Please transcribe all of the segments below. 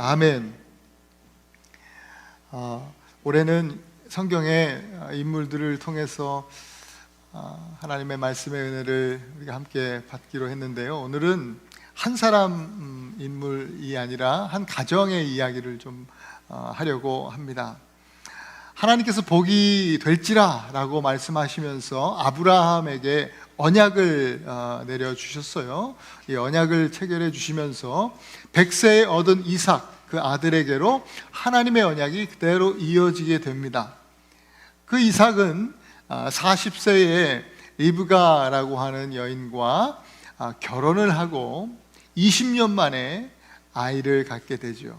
아멘. 올해는 성경의 인물들을 통해서 하나님의 말씀의 은혜를 우리가 함께 받기로 했는데요. 오늘은 한 사람 인물이 아니라 한 가정의 이야기를 좀 하려고 합니다. 하나님께서 복이 될지라 라고 말씀하시면서 아브라함에게 언약을 내려주셨어요. 이 언약을 체결해 주시면서 100세에 얻은 이삭 그 아들에게로 하나님의 언약이 그대로 이어지게 됩니다. 그 이삭은 40세에 리브가라고 하는 여인과 결혼을 하고 20년 만에 아이를 갖게 되죠.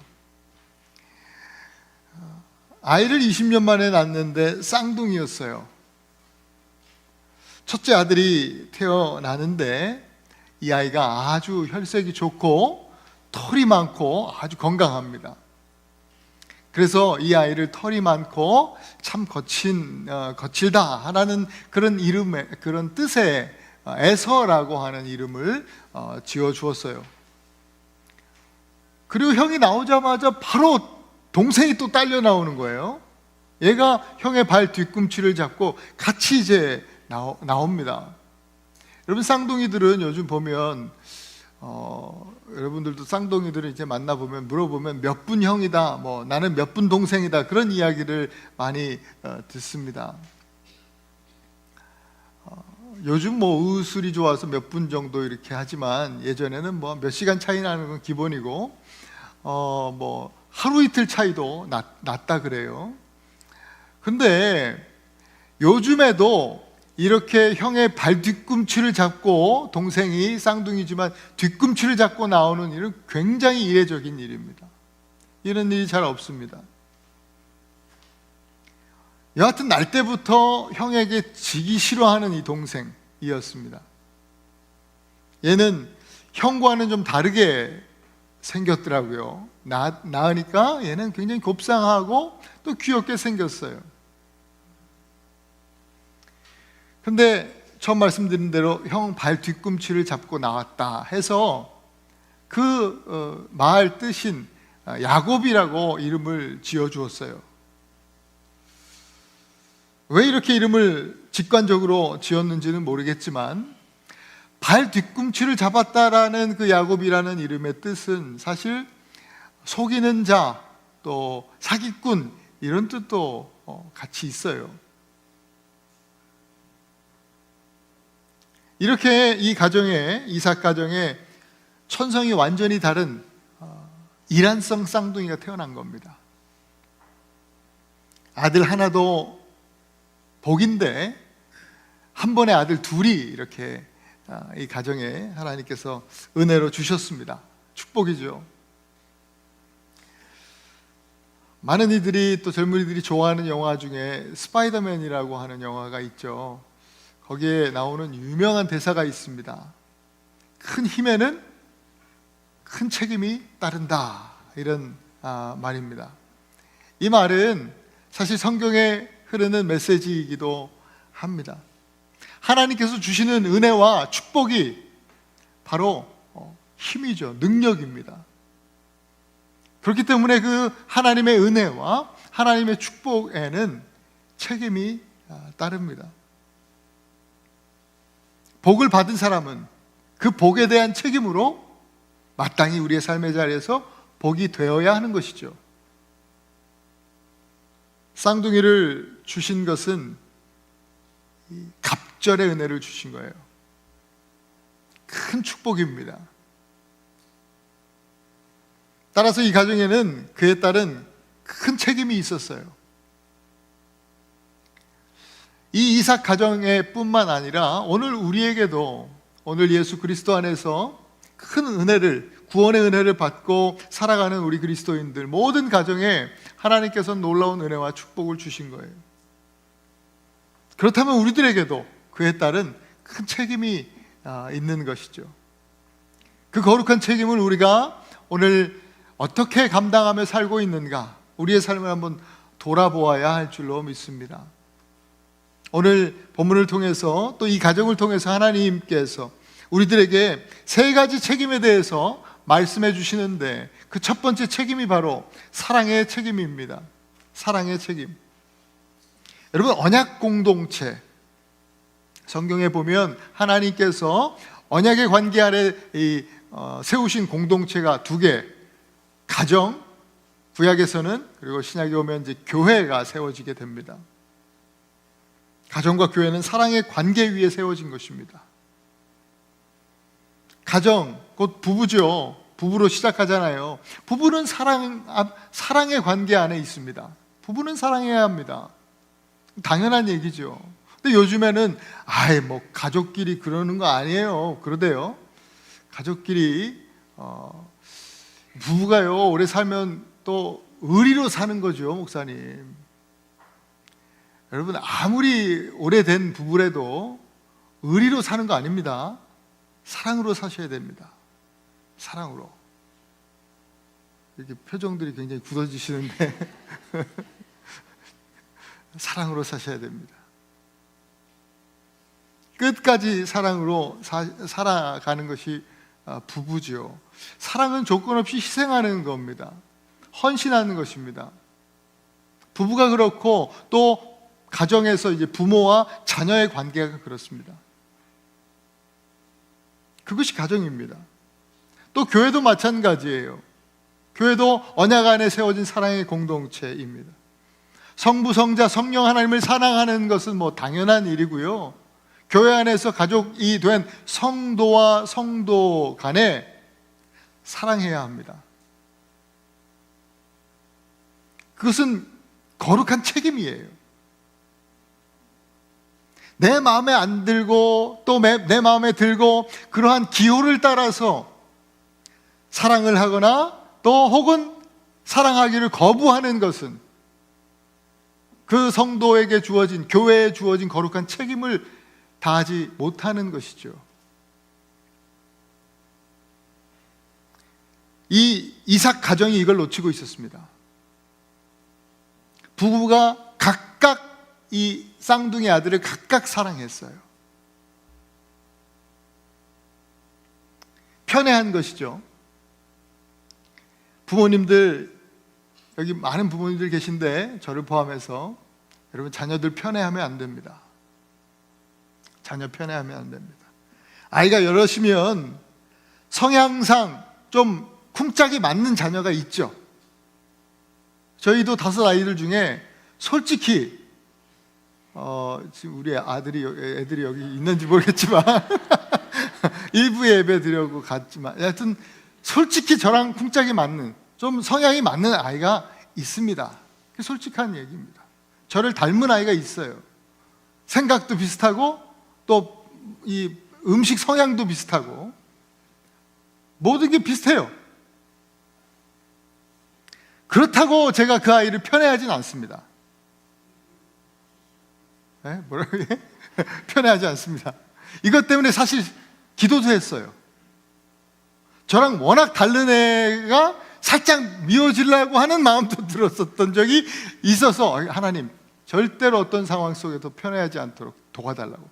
아이를 20년 만에 낳는데 쌍둥이였어요. 첫째 아들이 태어나는데 이 아이가 아주 혈색이 좋고 털이 많고 아주 건강합니다. 그래서 이 아이를 털이 많고 참 거칠다라는 그런 이름의 그런 뜻의 에서라고 하는 이름을 지어 주었어요. 그리고 형이 나오자마자 바로 동생이 또 딸려 나오는 거예요. 얘가 형의 발 뒤꿈치를 잡고 같이 이제 나옵니다. 여러분, 쌍둥이들은 요즘 보면 여러분들도 쌍둥이들을 이제 만나보면 물어보면 몇 분 형이다, 뭐 나는 몇 분 동생이다, 그런 이야기를 많이 듣습니다. 요즘 뭐 의술이 좋아서 몇 분 정도 이렇게 하지만 예전에는 뭐 몇 시간 차이 나는 건 기본이고 뭐 하루 이틀 차이도 났다 그래요. 근데 요즘에도 이렇게 형의 발 뒤꿈치를 잡고, 동생이 쌍둥이지만 뒤꿈치를 잡고 나오는 일은 굉장히 이례적인 일입니다. 이런 일이 잘 없습니다. 여하튼 날 때부터 형에게 지기 싫어하는 이 동생이었습니다. 얘는 형과는 좀 다르게 생겼더라고요. 낳으니까 얘는 굉장히 곱상하고 또 귀엽게 생겼어요. 근데 처음 말씀드린 대로 형 발 뒤꿈치를 잡고 나왔다 해서 그 마을 뜻인 야곱이라고 이름을 지어 주었어요. 왜 이렇게 이름을 직관적으로 지었는지는 모르겠지만 발 뒤꿈치를 잡았다라는 그 야곱이라는 이름의 뜻은 사실 속이는 자, 또 사기꾼, 이런 뜻도 같이 있어요. 이렇게 이 가정에, 이삭 가정에 천성이 완전히 다른 이란성 쌍둥이가 태어난 겁니다. 아들 하나도 복인데 한 번에 아들 둘이 이렇게 이 가정에 하나님께서 은혜로 주셨습니다. 축복이죠. 많은 이들이, 또 젊은이들이 좋아하는 영화 중에 스파이더맨이라고 하는 영화가 있죠. 거기에 나오는 유명한 대사가 있습니다. 큰 힘에는 큰 책임이 따른다, 이런 말입니다. 이 말은 사실 성경에 흐르는 메시지이기도 합니다. 하나님께서 주시는 은혜와 축복이 바로 힘이죠. 능력입니다. 그렇기 때문에 그 하나님의 은혜와 하나님의 축복에는 책임이 따릅니다. 복을 받은 사람은 그 복에 대한 책임으로 마땅히 우리의 삶의 자리에서 복이 되어야 하는 것이죠. 쌍둥이를 주신 것은 갑절의 은혜를 주신 거예요. 큰 축복입니다. 따라서 이 가정에는 그에 따른 큰 책임이 있었어요. 이 이삭 가정에 뿐만 아니라 오늘 우리에게도, 오늘 예수 그리스도 안에서 큰 은혜를, 구원의 은혜를 받고 살아가는 우리 그리스도인들 모든 가정에 하나님께서 놀라운 은혜와 축복을 주신 거예요. 그렇다면 우리들에게도 그에 따른 큰 책임이 있는 것이죠. 그 거룩한 책임을 우리가 오늘 어떻게 감당하며 살고 있는가, 우리의 삶을 한번 돌아보아야 할 줄로 믿습니다. 오늘 본문을 통해서, 또 이 가정을 통해서 하나님께서 우리들에게 세 가지 책임에 대해서 말씀해 주시는데 그 첫 번째 책임이 바로 사랑의 책임입니다. 사랑의 책임. 여러분, 언약 공동체, 성경에 보면 하나님께서 언약의 관계 아래 세우신 공동체가 두 개, 가정, 구약에서는, 그리고 신약에 오면 이제 교회가 세워지게 됩니다. 가정과 교회는 사랑의 관계 위에 세워진 것입니다. 가정, 곧 부부죠. 부부로 시작하잖아요. 부부는 사랑의 관계 안에 있습니다. 부부는 사랑해야 합니다. 당연한 얘기죠. 근데 요즘에는 가족끼리 그러는 거 아니에요. 그러대요. 가족끼리 부부가요, 오래 살면 또 의리로 사는 거죠, 목사님. 여러분, 아무리 오래된 부부라도 의리로 사는 거 아닙니다. 사랑으로 사셔야 됩니다. 사랑으로. 이렇게 표정들이 굉장히 굳어지시는데 사랑으로 사셔야 됩니다. 끝까지 사랑으로 살아가는 것이 부부죠. 사랑은 조건 없이 희생하는 겁니다. 헌신하는 것입니다. 부부가 그렇고 또 가정에서 이제 부모와 자녀의 관계가 그렇습니다. 그것이 가정입니다. 또 교회도 마찬가지예요. 교회도 언약 안에 세워진 사랑의 공동체입니다. 성부, 성자, 성령 하나님을 사랑하는 것은 뭐 당연한 일이고요. 교회 안에서 가족이 된 성도와 성도 간에 사랑해야 합니다. 그것은 거룩한 책임이에요. 내 마음에 안 들고 또 내 마음에 들고 그러한 기호를 따라서 사랑을 하거나 또 혹은 사랑하기를 거부하는 것은 그 성도에게 주어진, 교회에 주어진 거룩한 책임을 다하지 못하는 것이죠. 이 이삭 가정이 이걸 놓치고 있었습니다. 부부가 각각 이 쌍둥이 아들을 각각 사랑했어요. 편애한 것이죠. 부모님들, 여기 많은 부모님들 계신데 저를 포함해서 여러분, 자녀들 편애하면 안 됩니다. 자녀 편애하면 안 됩니다. 아이가 여럿이면 성향상 좀 쿵짝이 맞는 자녀가 있죠. 저희도 5 아이들 중에 솔직히 지금 우리 애들이 여기 있는지 모르겠지만 일부 예배 드려고 갔지만 하여튼 솔직히 저랑 쿵짝이 맞는, 좀 성향이 맞는 아이가 있습니다. 그게 솔직한 얘기입니다. 저를 닮은 아이가 있어요. 생각도 비슷하고 또 이 음식 성향도 비슷하고 모든 게 비슷해요. 그렇다고 제가 그 아이를 편애하진 않습니다. 뭐라고 해? 편애하지 않습니다. 이것 때문에 사실 기도도 했어요. 저랑 워낙 다른 애가 살짝 미워지려고 하는 마음도 들었었던 적이 있어서, 하나님 절대로 어떤 상황 속에도 편애하지 않도록 도와달라고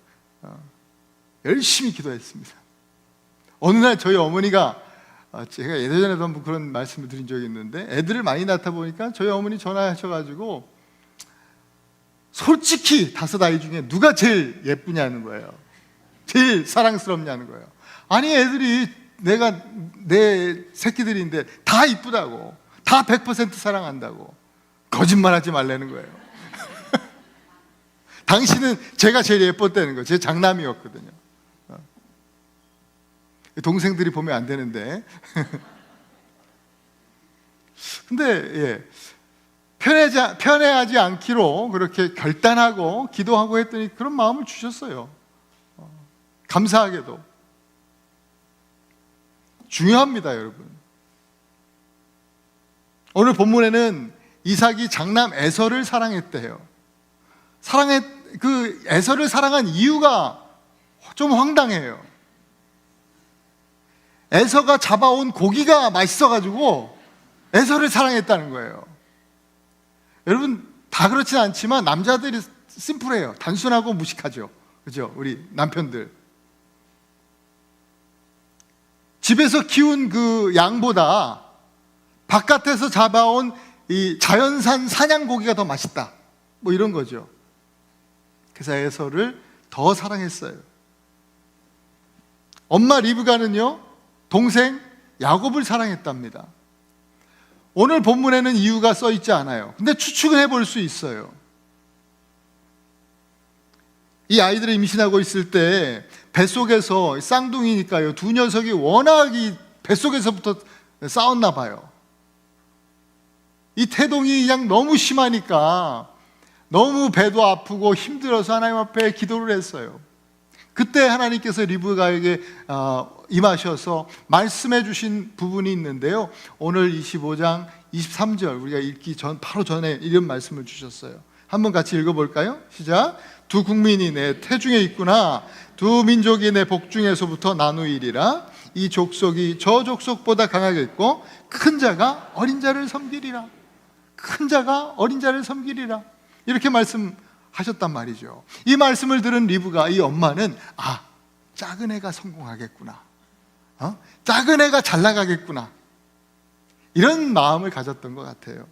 열심히 기도했습니다. 어느 날 저희 어머니가, 제가 예전에도 한번 그런 말씀을 드린 적이 있는데, 애들을 많이 낳다 보니까 저희 어머니 전화하셔가지고 솔직히 5 아이 중에 누가 제일 예쁘냐는 거예요. 제일 사랑스럽냐는 거예요. 아니, 애들이 내 새끼들인데 다 이쁘다고, 다 100% 사랑한다고. 거짓말하지 말라는 거예요. 당신은 제가 제일 예뻤다는 거예요. 제 장남이었거든요. 동생들이 보면 안 되는데. 근데 편애하지 않기로 그렇게 결단하고 기도하고 했더니 그런 마음을 주셨어요. 감사하게도. 중요합니다, 여러분. 오늘 본문에는 이삭이 장남 에서를 사랑했대요. 그 에서를 사랑한 이유가 좀 황당해요. 에서가 잡아온 고기가 맛있어가지고 에서를 사랑했다는 거예요. 여러분, 다 그렇진 않지만 남자들이 심플해요. 단순하고 무식하죠. 그죠? 우리 남편들. 집에서 키운 그 양보다 바깥에서 잡아온 이 자연산 사냥고기가 더 맛있다, 뭐 이런 거죠. 그래서 에서를 더 사랑했어요. 엄마 리브가는요, 동생 야곱을 사랑했답니다. 오늘 본문에는 이유가 써 있지 않아요. 근데 추측은 해볼 수 있어요. 이 아이들이 임신하고 있을 때 뱃속에서, 쌍둥이니까요, 두 녀석이 워낙 이 뱃속에서부터 싸웠나 봐요. 이 태동이 그냥 너무 심하니까 너무 배도 아프고 힘들어서 하나님 앞에 기도를 했어요. 그때 하나님께서 리브가에게 임하셔서 말씀해 주신 부분이 있는데요, 오늘 25장 23절 우리가 읽기 바로 전에 이런 말씀을 주셨어요. 한번 같이 읽어볼까요? 시작. 두 국민이 내 태중에 있구나. 두 민족이 내 복중에서부터 나누이리라. 이 족속이 저 족속보다 강하겠고 큰 자가 어린 자를 섬기리라. 큰 자가 어린 자를 섬기리라. 이렇게 말씀하셨단 말이죠. 이 말씀을 들은 리브가, 이 엄마는 작은 애가 성공하겠구나, 작은 애가 잘 나가겠구나, 이런 마음을 가졌던 것 같아요.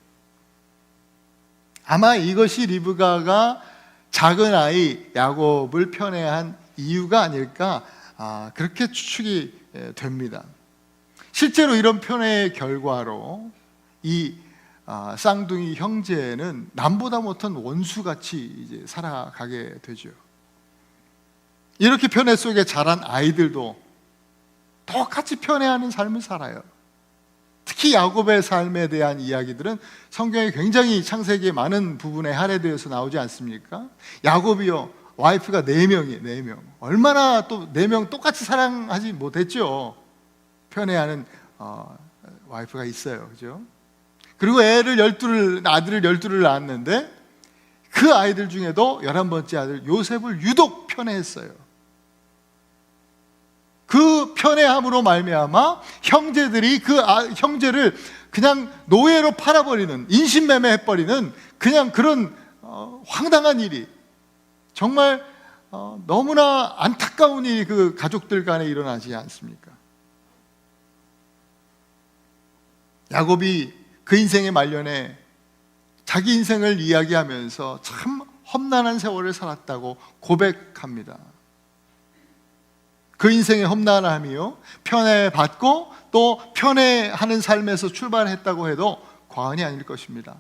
아마 이것이 리브가가 작은 아이 야곱을 편애한 이유가 아닐까, 그렇게 추측이 됩니다. 실제로 이런 편애의 결과로 이 쌍둥이 형제는 남보다 못한 원수같이 이제 살아가게 되죠. 이렇게 편애 속에 자란 아이들도 똑같이 편애하는 삶을 살아요. 특히 야곱의 삶에 대한 이야기들은 성경에 굉장히 창세기에 많은 부분에 할애되어서 나오지 않습니까? 야곱이요, 와이프가 4명이에요. 4명. 얼마나 또 4명 똑같이 사랑하지 못했죠. 편애하는 와이프가 있어요. 그죠? 그리고 아들을 12를 낳았는데 그 아이들 중에도 11번째 아들 요셉을 유독 편애했어요. 그 편애함으로 말미암아 형제들이 그 형제를 그냥 노예로 팔아버리는, 인신매매해버리는 그냥 그런 황당한 일이, 정말 너무나 안타까운 일이 그 가족들 간에 일어나지 않습니까? 야곱이 그 인생의 말년에 자기 인생을 이야기하면서 참 험난한 세월을 살았다고 고백합니다. 그 인생의 험난함이요, 편애받고 또 편애하는 삶에서 출발했다고 해도 과언이 아닐 것입니다.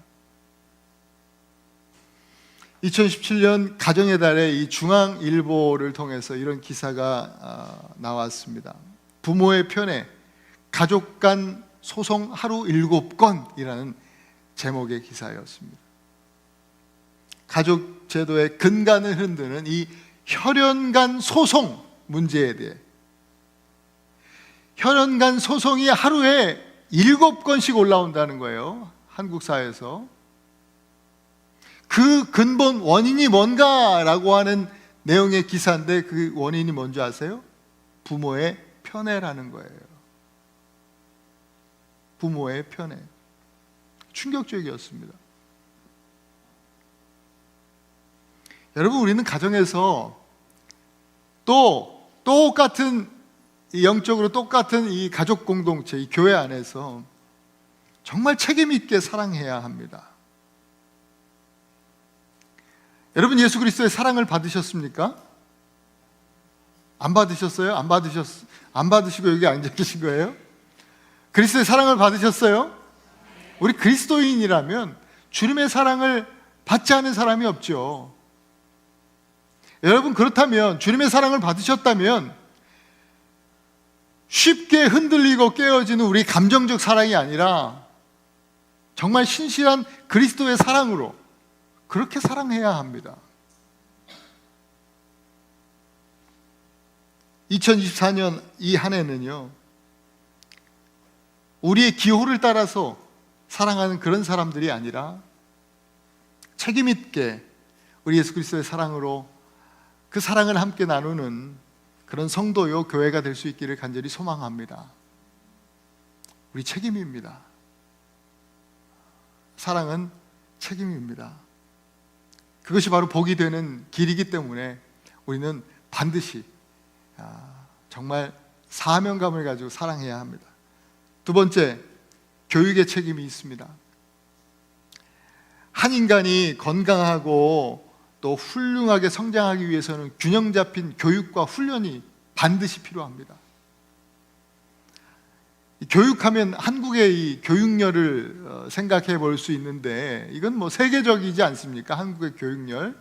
2017년 가정의 달에 이 중앙일보를 통해서 이런 기사가 나왔습니다. 부모의 편애, 가족 간 소송 하루 7건이라는 제목의 기사였습니다. 가족 제도의 근간을 흔드는 이 혈연 간 소송 문제에 대해, 혈연 간 소송이 하루에 7건씩 올라온다는 거예요. 한국 사회에서. 그 근본 원인이 뭔가라고 하는 내용의 기사인데 그 원인이 뭔지 아세요? 부모의 편애라는 거예요. 부모의 편애. 충격적이었습니다. 여러분, 우리는 가정에서 또 똑같은, 영적으로 똑같은 이 가족 공동체, 이 교회 안에서 정말 책임 있게 사랑해야 합니다. 여러분, 예수 그리스도의 사랑을 받으셨습니까? 안 받으셨어요? 안 받으시고 여기 앉아 계신 거예요? 그리스도의 사랑을 받으셨어요? 우리 그리스도인이라면 주님의 사랑을 받지 않은 사람이 없죠. 여러분, 그렇다면 주님의 사랑을 받으셨다면 쉽게 흔들리고 깨어지는 우리 감정적 사랑이 아니라 정말 신실한 그리스도의 사랑으로 그렇게 사랑해야 합니다. 2024년 이 한 해는요, 우리의 기호를 따라서 사랑하는 그런 사람들이 아니라 책임 있게 우리 예수 그리스도의 사랑으로 그 사랑을 함께 나누는 그런 성도요, 교회가 될 수 있기를 간절히 소망합니다. 우리 책임입니다. 사랑은 책임입니다. 그것이 바로 복이 되는 길이기 때문에 우리는 반드시 정말 사명감을 가지고 사랑해야 합니다. 두 번째, 교육의 책임이 있습니다. 한 인간이 건강하고 또 훌륭하게 성장하기 위해서는 균형 잡힌 교육과 훈련이 반드시 필요합니다. 교육하면 한국의 이 교육열을 생각해 볼 수 있는데, 이건 뭐 세계적이지 않습니까? 한국의 교육열.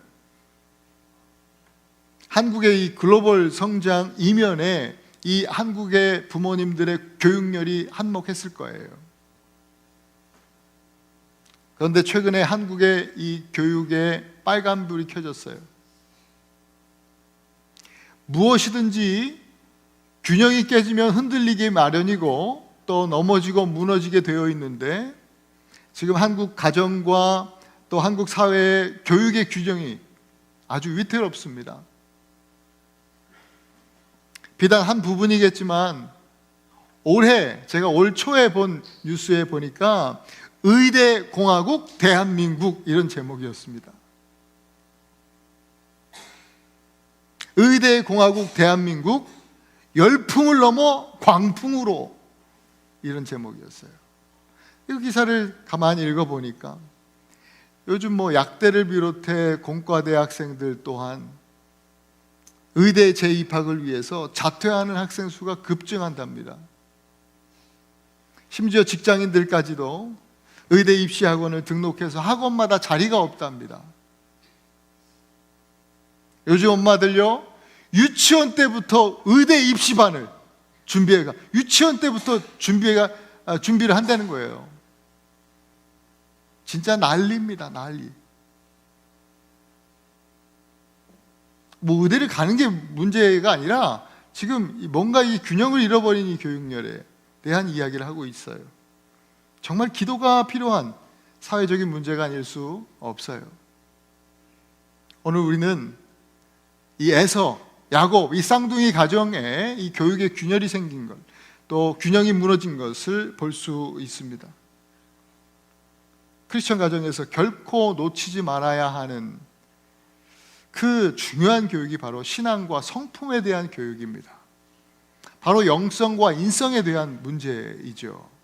한국의 이 글로벌 성장 이면에 이 한국의 부모님들의 교육열이 한몫했을 거예요. 그런데 최근에 한국의 이 교육에 빨간불이 켜졌어요. 무엇이든지 균형이 깨지면 흔들리기 마련이고 또 넘어지고 무너지게 되어 있는데, 지금 한국 가정과 또 한국 사회의 교육의 규정이 아주 위태롭습니다. 비단 한 부분이겠지만, 올해 제가 올 초에 본 뉴스에 보니까 의대공화국 대한민국 이런 제목이었습니다. 의대공화국 대한민국, 열풍을 넘어 광풍으로, 이런 제목이었어요. 이 기사를 가만히 읽어보니까 요즘 뭐 약대를 비롯해 공과대 학생들 또한 의대 재입학을 위해서 자퇴하는 학생 수가 급증한답니다. 심지어 직장인들까지도 의대 입시 학원을 등록해서 학원마다 자리가 없답니다. 요즘 엄마들요, 유치원 때부터 의대 입시반을 유치원 때부터 준비를 한다는 거예요. 진짜 난리입니다, 난리. 뭐 의대를 가는 게 문제가 아니라 지금 뭔가 이 균형을 잃어버린 이 교육열에 대한 이야기를 하고 있어요. 정말 기도가 필요한 사회적인 문제가 아닐 수 없어요. 오늘 우리는 이 에서, 야곱, 이 쌍둥이 가정에 이 교육의 균열이 생긴 것, 또 균형이 무너진 것을 볼 수 있습니다. 크리스천 가정에서 결코 놓치지 말아야 하는 그 중요한 교육이 바로 신앙과 성품에 대한 교육입니다. 바로 영성과 인성에 대한 문제이죠.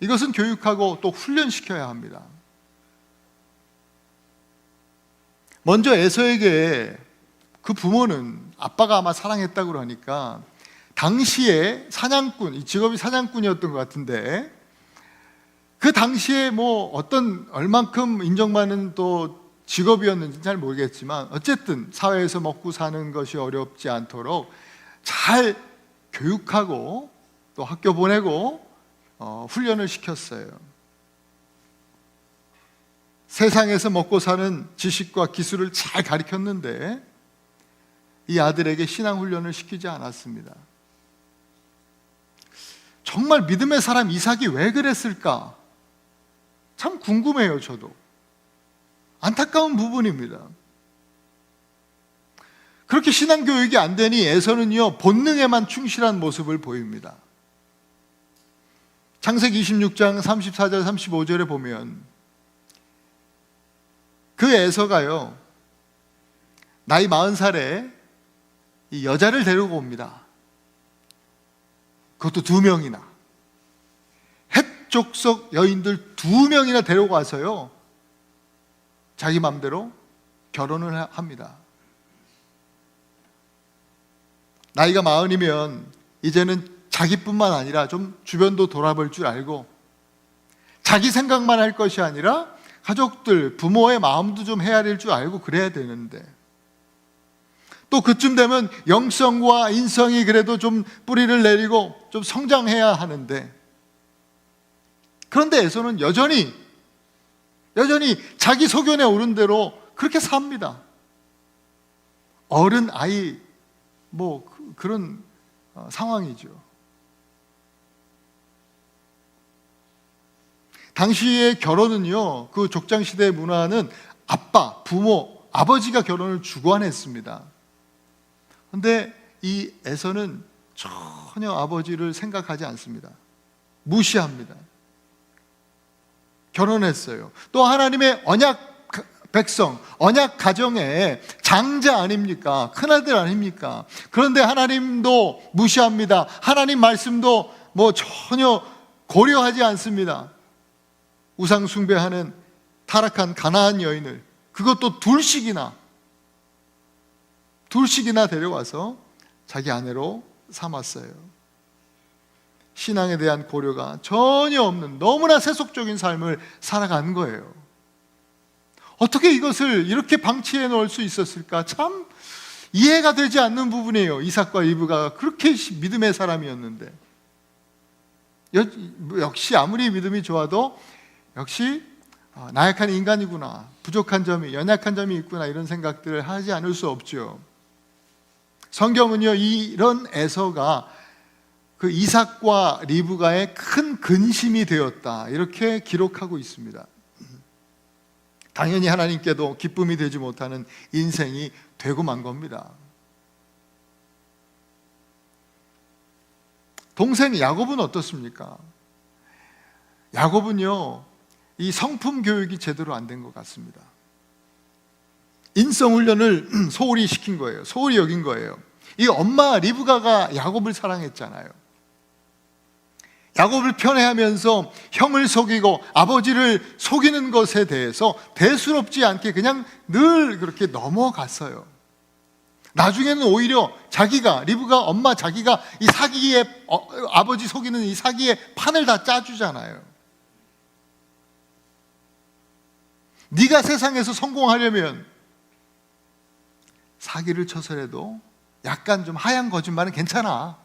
이것은 교육하고 또 훈련시켜야 합니다. 먼저 에서에게 그 부모는 아빠가 아마 사랑했다고 그러니까 당시에 사냥꾼, 이 직업이 사냥꾼이었던 것 같은데, 그 당시에 뭐 어떤 얼만큼 인정받는 또 직업이었는지 잘 모르겠지만 어쨌든 사회에서 먹고 사는 것이 어렵지 않도록 잘 교육하고 또 학교 보내고 훈련을 시켰어요. 세상에서 먹고 사는 지식과 기술을 잘 가르쳤는데 이 아들에게 신앙 훈련을 시키지 않았습니다. 정말 믿음의 사람 이삭이 왜 그랬을까? 참 궁금해요, 저도. 안타까운 부분입니다. 그렇게 신앙 교육이 안 되니 에서는요, 본능에만 충실한 모습을 보입니다. 창세기 26장 34절 35절에 보면 그 에서가요, 나이 40살에 이 여자를 데리고 옵니다. 그것도 2명이나. 헷 족속 여인들 2명이나 데리고 와서요, 자기 맘대로 결혼을 합니다. 나이가 40이면 이제는 자기뿐만 아니라 좀 주변도 돌아볼 줄 알고 자기 생각만 할 것이 아니라 가족들, 부모의 마음도 좀 헤아릴 줄 알고 그래야 되는데, 또 그쯤 되면 영성과 인성이 그래도 좀 뿌리를 내리고 좀 성장해야 하는데, 그런데 에서는 여전히 자기 소견에 오른 대로 그렇게 삽니다. 어른 아이 뭐 그런 상황이죠. 당시의 결혼은요, 그 족장시대의 문화는 아빠, 부모, 아버지가 결혼을 주관했습니다. 그런데 이 에서는 전혀 아버지를 생각하지 않습니다. 무시합니다. 결혼했어요. 또 하나님의 언약 백성, 언약 가정의 장자 아닙니까? 큰아들 아닙니까? 그런데 하나님도 무시합니다. 하나님 말씀도 전혀 고려하지 않습니다. 우상 숭배하는 타락한 가나안 여인을, 그것도 둘씩이나 데려와서 자기 아내로 삼았어요. 신앙에 대한 고려가 전혀 없는 너무나 세속적인 삶을 살아간 거예요. 어떻게 이것을 이렇게 방치해 놓을 수 있었을까? 참 이해가 되지 않는 부분이에요. 이삭과 리브가가 그렇게 믿음의 사람이었는데, 역시 아무리 믿음이 좋아도 역시 나약한 인간이구나, 부족한 점이, 연약한 점이 있구나, 이런 생각들을 하지 않을 수 없죠. 성경은요, 이런 에서가 그 이삭과 리브가의 큰 근심이 되었다, 이렇게 기록하고 있습니다. 당연히 하나님께도 기쁨이 되지 못하는 인생이 되고 만 겁니다. 동생 야곱은 어떻습니까? 야곱은요, 이 성품 교육이 제대로 안 된 것 같습니다. 인성 훈련을 소홀히 시킨 거예요. 소홀히 여긴 거예요. 이 엄마 리브가가 야곱을 사랑했잖아요. 야곱을 편애하면서 형을 속이고 아버지를 속이는 것에 대해서 대수롭지 않게 그냥 늘 그렇게 넘어갔어요. 나중에는 오히려 리브가 엄마 자기가 이 사기에, 아버지 속이는 이 사기에 판을 다 짜주잖아요. 네가 세상에서 성공하려면 사기를 쳐서라도 약간 좀 하얀 거짓말은 괜찮아.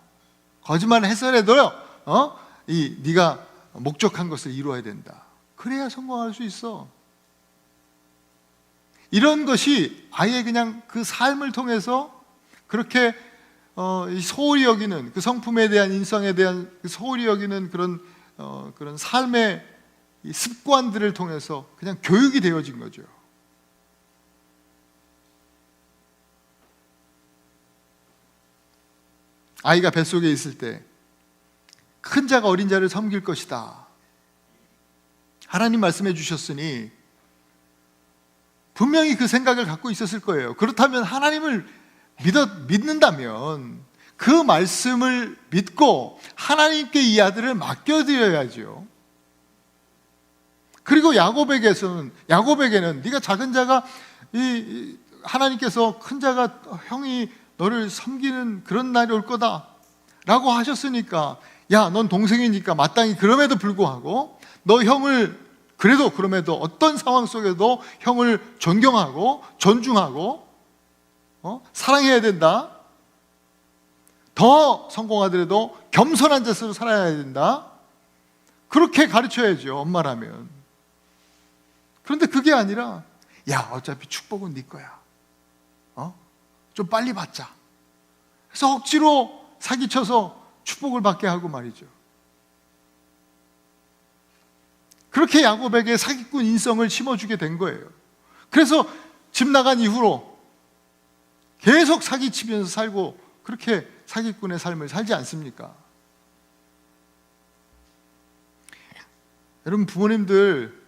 거짓말을 해서라도요, 네가 목적한 것을 이루어야 된다. 그래야 성공할 수 있어. 이런 것이 아예 그냥 그 삶을 통해서 그렇게 소홀히 여기는, 그 성품에 대한, 인성에 대한 소홀히 여기는 그런 삶의 습관들을 통해서 그냥 교육이 되어진 거죠. 아이가 뱃속에 있을 때 큰 자가 어린 자를 섬길 것이다, 하나님 말씀해 주셨으니 분명히 그 생각을 갖고 있었을 거예요. 그렇다면 하나님을 믿는다면 그 말씀을 믿고 하나님께 이 아들을 맡겨드려야죠. 그리고 야곱에게는 네가 작은 자가, 하나님께서 큰 자가, 형이 너를 섬기는 그런 날이 올 거다 라고 하셨으니까, 야, 넌 동생이니까 마땅히 그럼에도 불구하고 너 형을 그럼에도 어떤 상황 속에도 형을 존경하고 존중하고 사랑해야 된다. 더 성공하더라도 겸손한 자세로 살아야 된다. 그렇게 가르쳐야죠, 엄마라면. 그런데 그게 아니라, 야, 어차피 축복은 네 거야, 좀 빨리 받자, 그래서 억지로 사기쳐서 축복을 받게 하고 말이죠. 그렇게 야곱에게 사기꾼 인성을 심어주게 된 거예요. 그래서 집 나간 이후로 계속 사기치면서 살고 그렇게 사기꾼의 삶을 살지 않습니까? 여러분, 부모님들,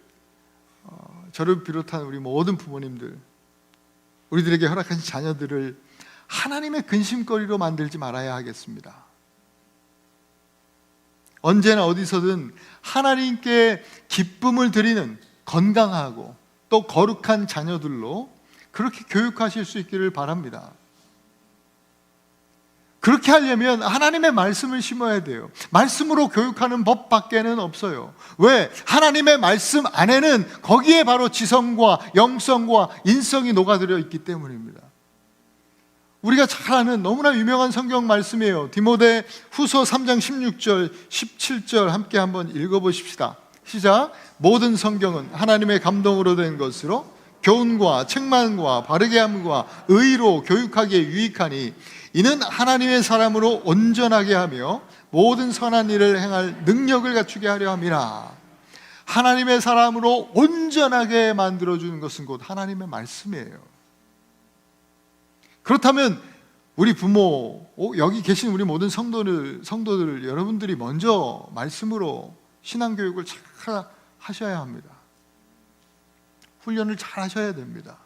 저를 비롯한 우리 모든 부모님들, 우리들에게 허락하신 자녀들을 하나님의 근심거리로 만들지 말아야 하겠습니다. 언제나 어디서든 하나님께 기쁨을 드리는 건강하고 또 거룩한 자녀들로 그렇게 교육하실 수 있기를 바랍니다. 그렇게 하려면 하나님의 말씀을 심어야 돼요. 말씀으로 교육하는 법밖에는 없어요. 왜? 하나님의 말씀 안에는 거기에 바로 지성과 영성과 인성이 녹아들어 있기 때문입니다. 우리가 잘 아는 너무나 유명한 성경 말씀이에요. 디모데 후서 3장 16절 17절 함께 한번 읽어보십시다. 시작. 모든 성경은 하나님의 감동으로 된 것으로 교훈과 책망과 바르게 함과 의로 교육하기에 유익하니 이는 하나님의 사람으로 온전하게 하며 모든 선한 일을 행할 능력을 갖추게 하려 함이라. 하나님의 사람으로 온전하게 만들어주는 것은 곧 하나님의 말씀이에요. 그렇다면 우리 부모, 여기 계신 우리 모든 성도들 여러분들이 먼저 말씀으로 신앙교육을 잘 하셔야 합니다. 훈련을 잘 하셔야 됩니다.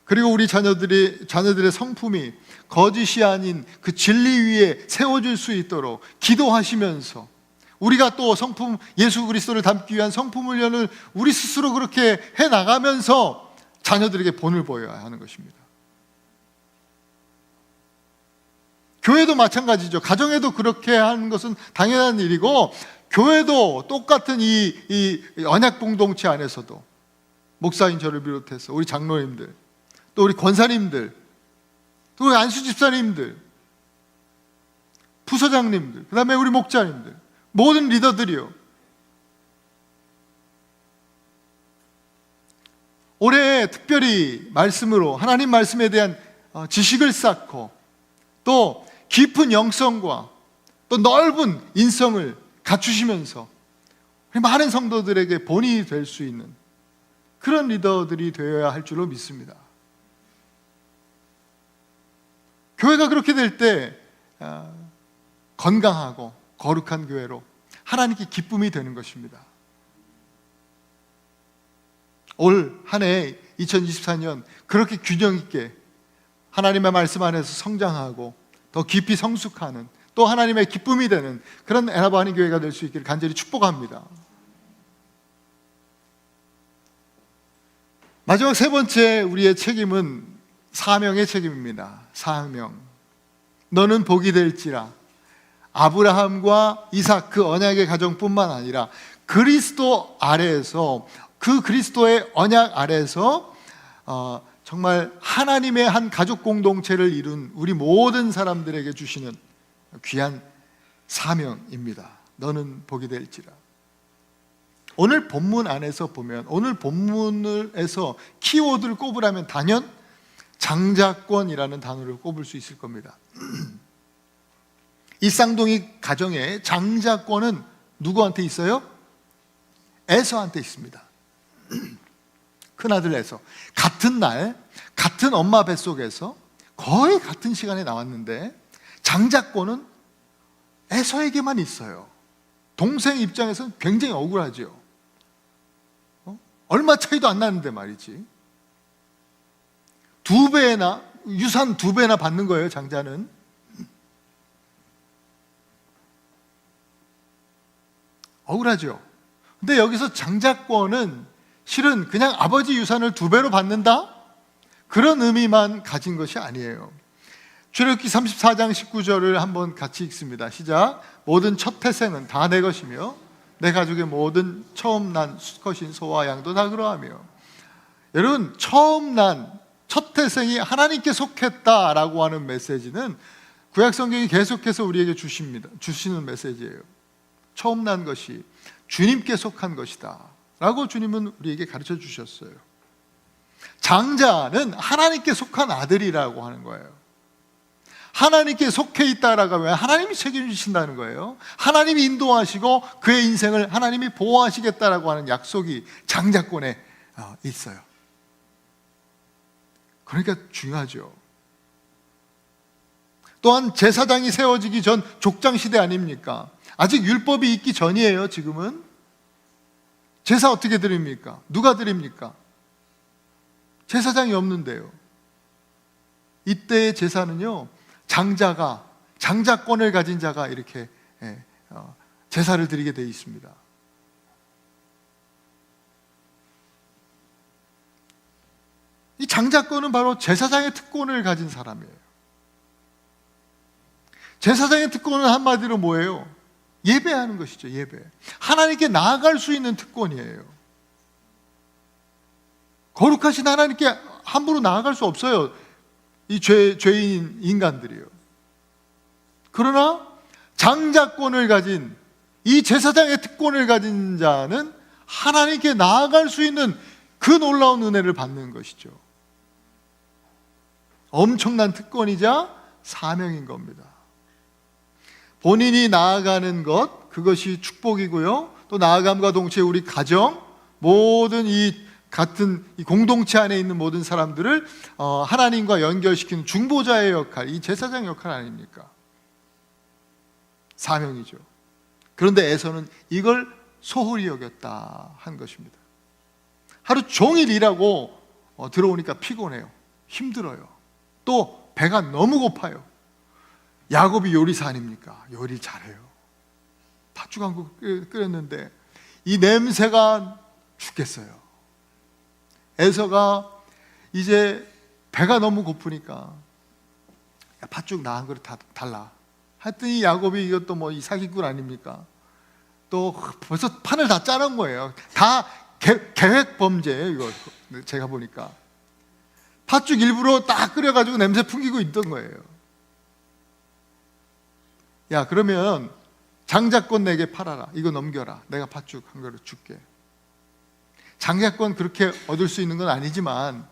그리고 우리 자녀들의 성품이 거짓이 아닌 그 진리 위에 세워질 수 있도록 기도하시면서, 우리가 또 성품, 예수 그리스도를 닮기 위한 성품 훈련을 우리 스스로 그렇게 해나가면서 자녀들에게 본을 보여야 하는 것입니다. 교회도 마찬가지죠. 가정에도 그렇게 하는 것은 당연한 일이고, 교회도 똑같은 이 언약 공동체 안에서도 목사인 저를 비롯해서 우리 장로님들, 또 우리 권사님들, 또 우리 안수 집사님들, 부서장님들, 그 다음에 우리 목자님들, 모든 리더들이요, 올해 특별히 말씀으로, 하나님 말씀에 대한 지식을 쌓고 또 깊은 영성과 또 넓은 인성을 갖추시면서 많은 성도들에게 본이 될 수 있는 그런 리더들이 되어야 할 줄로 믿습니다. 교회가 그렇게 될 때 건강하고 거룩한 교회로 하나님께 기쁨이 되는 것입니다. 올 한 해 2024년 그렇게 균형 있게 하나님의 말씀 안에서 성장하고 더 깊이 성숙하는, 또 하나님의 기쁨이 되는 그런 에나바하니 교회가 될 수 있기를 간절히 축복합니다. 마지막 세 번째 우리의 책임은 사명의 책임입니다. 사명. 너는 복이 될지라. 아브라함과 이삭 그 언약의 가정뿐만 아니라 그리스도 아래에서, 그 그리스도의 언약 아래에서 정말 하나님의 한 가족 공동체를 이룬 우리 모든 사람들에게 주시는 귀한 사명입니다. 너는 복이 될지라. 오늘 본문 안에서 보면, 오늘 본문에서 키워드를 꼽으라면 단연 장자권이라는 단어를 꼽을 수 있을 겁니다. 이 쌍둥이 가정에 장자권은 누구한테 있어요? 에서한테 있습니다. 큰아들 에서. 같은 날 같은 엄마 뱃속에서 거의 같은 시간에 나왔는데 장자권은 에서에게만 있어요. 동생 입장에서는 굉장히 억울하죠. 얼마 차이도 안 나는데 말이지. 유산 2배나 받는 거예요, 장자는. 억울하죠. 근데 여기서 장자권은 실은 그냥 아버지 유산을 2배로 받는다? 그런 의미만 가진 것이 아니에요. 출애굽기 34장 19절을 한번 같이 읽습니다. 시작. 모든 첫 태생은 다 내 것이며 내 가족의 모든 처음 난 수컷인 소와 양도 다 그러하며. 여러분, 처음 난 첫 태생이 하나님께 속했다라고 하는 메시지는 구약 성경이 계속해서 우리에게 주시는 메시지예요. 처음 난 것이 주님께 속한 것이다 라고 주님은 우리에게 가르쳐 주셨어요. 장자는 하나님께 속한 아들이라고 하는 거예요. 하나님께 속해 있다라고 하면 하나님이 책임지신다는 거예요. 하나님이 인도하시고 그의 인생을 하나님이 보호하시겠다라고 하는 약속이 장자권에 있어요. 그러니까 중요하죠. 또한 제사장이 세워지기 전 족장 시대 아닙니까? 아직 율법이 있기 전이에요. 지금은 제사 어떻게 드립니까? 누가 드립니까? 제사장이 없는데요. 이때의 제사는요, 장자권을 가진 자가 이렇게 제사를 드리게 되어 있습니다. 이 장자권은 바로 제사장의 특권을 가진 사람이에요. 제사장의 특권은 한마디로 뭐예요? 예배하는 것이죠. 예배. 하나님께 나아갈 수 있는 특권이에요. 거룩하신 하나님께 함부로 나아갈 수 없어요. 이 죄인 인간들이요. 그러나 장자권을 가진, 이 제사장의 특권을 가진 자는 하나님께 나아갈 수 있는 그 놀라운 은혜를 받는 것이죠. 엄청난 특권이자 사명인 겁니다. 본인이 나아가는 것, 그것이 축복이고요. 또 나아감과 동시에 우리 가정, 모든 이 같은 이 공동체 안에 있는 모든 사람들을 하나님과 연결시키는 중보자의 역할, 이 제사장 역할 아닙니까? 사명이죠. 그런데 에서는 이걸 소홀히 여겼다 한 것입니다. 하루 종일 일하고 들어오니까 피곤해요. 힘들어요. 또 배가 너무 고파요. 야곱이 요리사 아닙니까? 요리 잘해요. 팥죽 한 그릇 끓였는데 이 냄새가 죽겠어요. 에서가 이제 배가 너무 고프니까 야, 팥죽 나 한 그릇 달라 했더니 야곱이 이것도 뭐 이 사기꾼 아닙니까? 또 벌써 판을 다 짜놓은 거예요. 다 계획 범죄예요. 이거 제가 보니까 팥죽 일부러 딱 끓여가지고 냄새 풍기고 있던 거예요. 야, 그러면 장자권 내게 팔아라. 이거 넘겨라. 내가 팥죽 한 그릇 줄게. 장자권 그렇게 얻을 수 있는 건 아니지만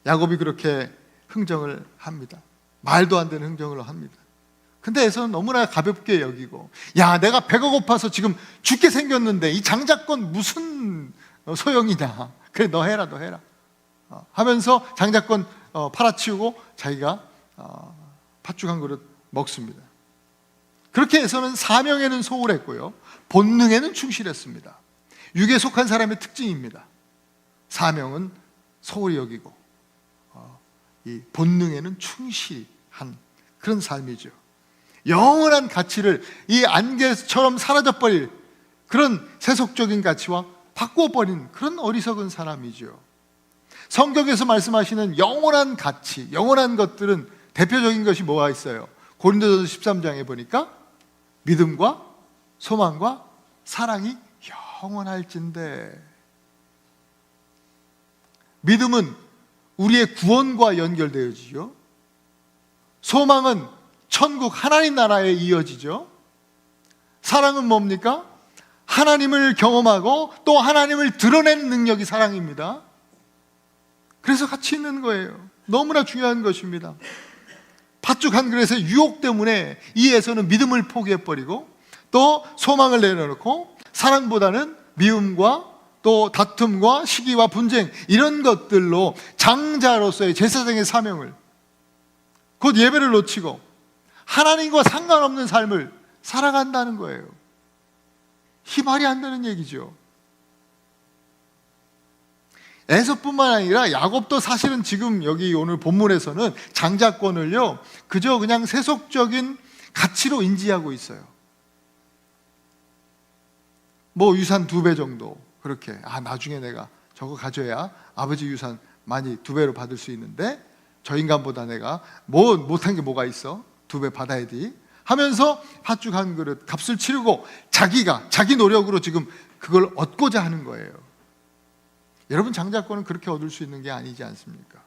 야곱이 그렇게 흥정을 합니다. 말도 안 되는 흥정을 합니다. 근데 에서는 너무나 가볍게 여기고, 야, 내가 배가 고파서 지금 죽게 생겼는데 이 장자권 무슨 소용이냐. 그래, 너 해라 하면서 장자권 팔아치우고 자기가 팥죽 한 그릇 먹습니다. 그렇게 해서는 사명에는 소홀했고요, 본능에는 충실했습니다. 육에 속한 사람의 특징입니다. 사명은 소홀히 여기고 이 본능에는 충실한 그런 삶이죠. 영원한 가치를 이 안개처럼 사라져버릴 그런 세속적인 가치와 바꿔버린 그런 어리석은 사람이죠. 성경에서 말씀하시는 영원한 가치, 영원한 것들은 대표적인 것이 뭐가 있어요? 고린도전서 13장에 보니까 믿음과 소망과 사랑이 영원할진대. 믿음은 우리의 구원과 연결되어지죠. 소망은 천국 하나님 나라에 이어지죠. 사랑은 뭡니까? 하나님을 경험하고 또 하나님을 드러내는 능력이 사랑입니다. 그래서 같이 있는 거예요. 너무나 중요한 것입니다. 팥죽 한 그릇의 유혹 때문에 이 에서는 믿음을 포기해버리고 또 소망을 내려놓고 사랑보다는 미움과 또 다툼과 시기와 분쟁, 이런 것들로 장자로서의 제사장의 사명을, 곧 예배를 놓치고 하나님과 상관없는 삶을 살아간다는 거예요. 이 말이 안 되는 얘기죠. 에서뿐만 아니라 야곱도 사실은 지금 여기 오늘 본문에서는 장자권을요 그저 그냥 세속적인 가치로 인지하고 있어요. 뭐 유산 2배 정도, 그렇게 나중에 내가 저거 가져야 아버지 유산 많이 2배로 받을 수 있는데 저 인간보다 내가 뭐 못한 게 뭐가 있어, 2배 받아야지 하면서 팥죽 한 그릇 값을 치르고 자기 노력으로 지금 그걸 얻고자 하는 거예요. 여러분, 장자권은 그렇게 얻을 수 있는 게 아니지 않습니까?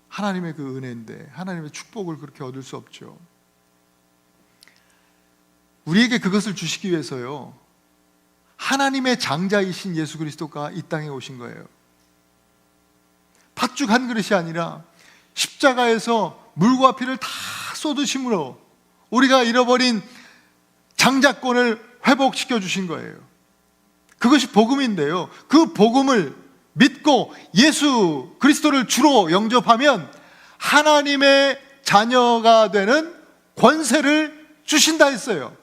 하나님의 그 은혜인데 하나님의 축복을 그렇게 얻을 수 없죠. 우리에게 그것을 주시기 위해서요 하나님의 장자이신 예수 그리스도가 이 땅에 오신 거예요. 팥죽 한 그릇이 아니라 십자가에서 물과 피를 다 쏟으심으로 우리가 잃어버린 장자권을 회복시켜 주신 거예요. 그것이 복음인데요, 그 복음을 믿고 예수 그리스도를 주로 영접하면 하나님의 자녀가 되는 권세를 주신다 했어요.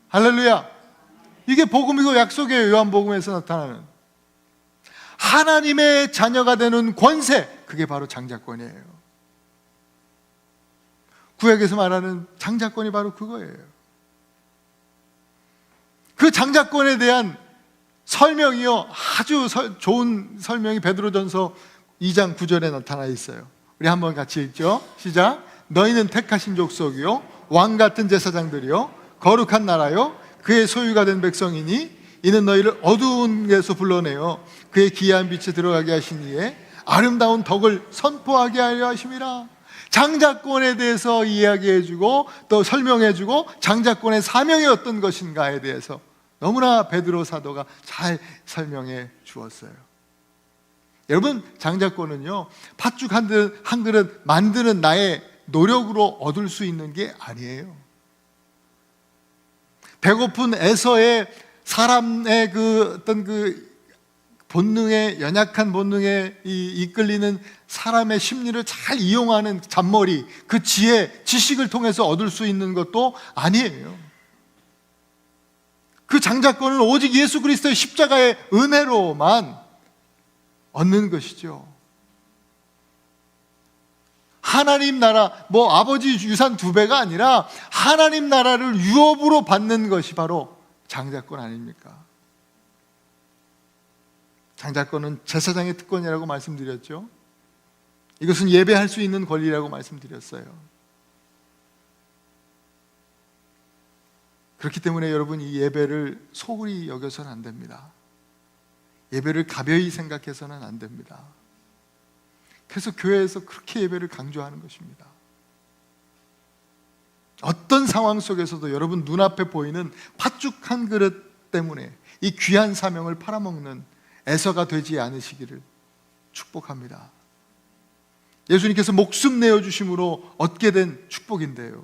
할렐루야. 이게 복음이고 약속이에요. 요한복음에서 나타나는 하나님의 자녀가 되는 권세, 그게 바로 장자권이에요. 구약에서 말하는 장자권이 바로 그거예요. 그 장자권에 대한 설명이요 아주 좋은 설명이 베드로전서 2장 9절에 나타나 있어요. 우리 한번 같이 읽죠. 시작. 너희는 택하신 족속이요 왕같은 제사장들이요 거룩한 나라요 그의 소유가 된 백성이니 이는 너희를 어두운 데서 불러내어 그의 기이한 빛에 들어가게 하신 이에 아름다운 덕을 선포하게 하려 하심이라. 장자권에 대해서 이야기해주고 또 설명해주고 장자권의 사명이 어떤 것인가에 대해서 너무나 베드로 사도가 잘 설명해 주었어요. 여러분, 장자권은요 팥죽 한 그릇 만드는 나의 노력으로 얻을 수 있는 게 아니에요. 배고픈 에서의 사람의 그 어떤 그 본능에, 연약한 본능에 이끌리는 사람의 심리를 잘 이용하는 잔머리, 그 지혜, 지식을 통해서 얻을 수 있는 것도 아니에요. 그 장자권은 오직 예수 그리스도의 십자가의 은혜로만 얻는 것이죠. 하나님 나라, 아버지 유산 2배가 아니라 하나님 나라를 유업으로 받는 것이 바로 장자권 아닙니까? 장자권은 제사장의 특권이라고 말씀드렸죠. 이것은 예배할 수 있는 권리라고 말씀드렸어요. 그렇기 때문에 여러분, 이 예배를 소홀히 여겨서는 안 됩니다. 예배를 가벼이 생각해서는 안 됩니다. 그래서 교회에서 그렇게 예배를 강조하는 것입니다. 어떤 상황 속에서도 여러분 눈앞에 보이는 팥죽 한 그릇 때문에 이 귀한 사명을 팔아먹는 애서가 되지 않으시기를 축복합니다. 예수님께서 목숨 내어주심으로 얻게 된 축복인데요,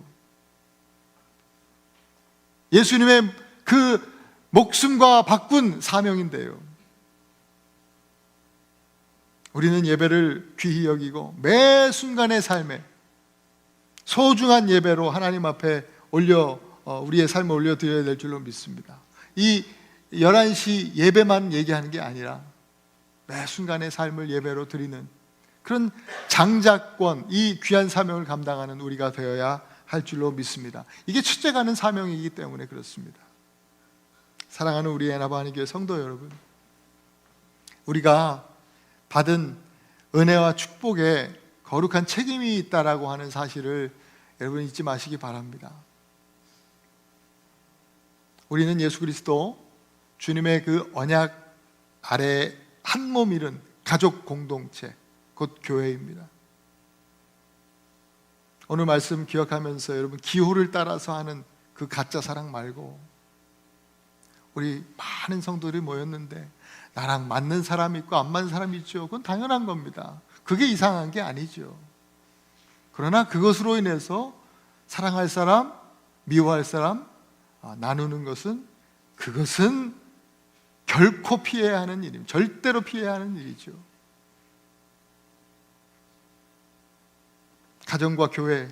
예수님의 그 목숨과 바꾼 사명인데요, 우리는 예배를 귀히 여기고 매 순간의 삶에 소중한 예배로 하나님 앞에 우리의 삶을 올려드려야 될 줄로 믿습니다. 이 11시 예배만 얘기하는 게 아니라 매 순간의 삶을 예배로 드리는 그런 장자권, 이 귀한 사명을 감당하는 우리가 되어야 할 줄로 믿습니다. 이게 첫째가 하는 사명이기 때문에 그렇습니다. 사랑하는 우리 에나바하니 교회 성도 여러분, 우리가 받은 은혜와 축복에 거룩한 책임이 있다라고 하는 사실을 여러분 잊지 마시기 바랍니다. 우리는 예수 그리스도 주님의 그 언약 아래 한 몸 이룬 가족 공동체, 곧 교회입니다. 오늘 말씀 기억하면서 여러분, 기호를 따라서 하는 그 가짜 사랑 말고 우리 많은 성도들이 모였는데 나랑 맞는 사람이 있고 안 맞는 사람이 있죠. 그건 당연한 겁니다. 그게 이상한 게 아니죠. 그러나 그것으로 인해서 사랑할 사람, 미워할 사람 나누는 것은, 그것은 결코 피해야 하는 일입니다. 절대로 피해야 하는 일이죠. 가정과 교회,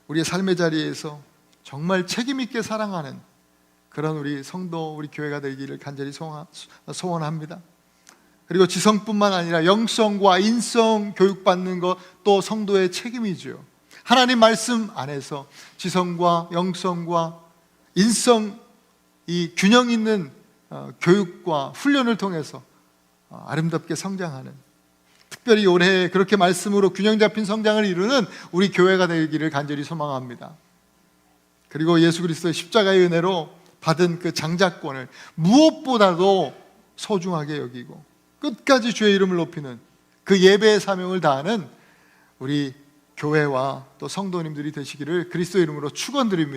우리의 삶의 자리에서 정말 책임 있게 사랑하는 그런 우리 성도, 우리 교회가 되기를 간절히 소원합니다. 그리고 지성뿐만 아니라 영성과 인성 교육받는 것 또 성도의 책임이죠. 하나님 말씀 안에서 지성과 영성과 인성, 이 균형 있는 교육과 훈련을 통해서 아름답게 성장하는, 특별히 올해 그렇게 말씀으로 균형 잡힌 성장을 이루는 우리 교회가 되기를 간절히 소망합니다. 그리고 예수 그리스도의 십자가의 은혜로 받은 그 장자권을 무엇보다도 소중하게 여기고 끝까지 주의 이름을 높이는 그 예배의 사명을 다하는 우리 교회와 또 성도님들이 되시기를 그리스도의 이름으로 축원드립니다.